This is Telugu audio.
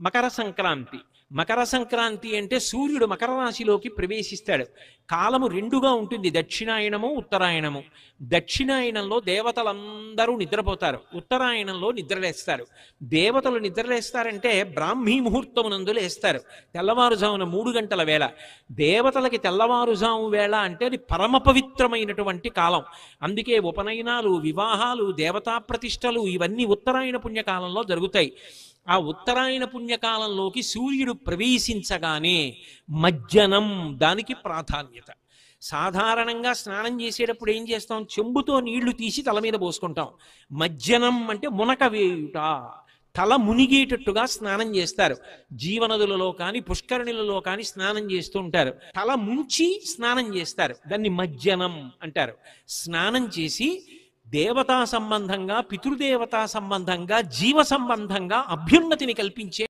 మకర సంక్రాంతి. మకర సంక్రాంతి అంటే సూర్యుడు మకర రాశిలోకి ప్రవేశిస్తాడు. కాలము రెండుగా ఉంటుంది, దక్షిణాయనము ఉత్తరాయణము. దక్షిణాయనంలో దేవతలందరూ నిద్రపోతారు, ఉత్తరాయణంలో నిద్రలేస్తారు. దేవతలు నిద్రలేస్తారంటే బ్రాహ్మీ ముహూర్తమునందు లేస్తారు, తెల్లవారుజామున 3 గంటల వేళ. దేవతలకి తెల్లవారుజాము వేళ అంటే అది పరమ పవిత్రమైనటువంటి కాలం. అందుకే ఉపనయనాలు, వివాహాలు, దేవతా ప్రతిష్టలు ఇవన్నీ ఉత్తరాయణ పుణ్యకాలంలో జరుగుతాయి. ఆ ఉత్తరాయణ పుణ్యకాలంలోకి సూర్యుడు ప్రవేశించగానే మజ్జనం దానికి ప్రాధాన్యత. సాధారణంగా స్నానం చేసేటప్పుడు ఏం చేస్తాం? చెంబుతో నీళ్లు తీసి తల మీద పోసుకుంటాం. మజ్జనం అంటే మునక వేయుట, తల మునిగేటట్టుగా స్నానం చేస్తారు. జీవనదులలో కానీ పుష్కరిణులలో కానీ స్నానం చేస్తూ ఉంటారు. తల ముంచి స్నానం చేస్తారు, దాన్ని మజ్జనం అంటారు. స్నానం చేసి దేవతా సంబంధంగా, పితృదేవతా సంబంధంగా, జీవ సంబంధంగా అభ్యున్నతిని కల్పించే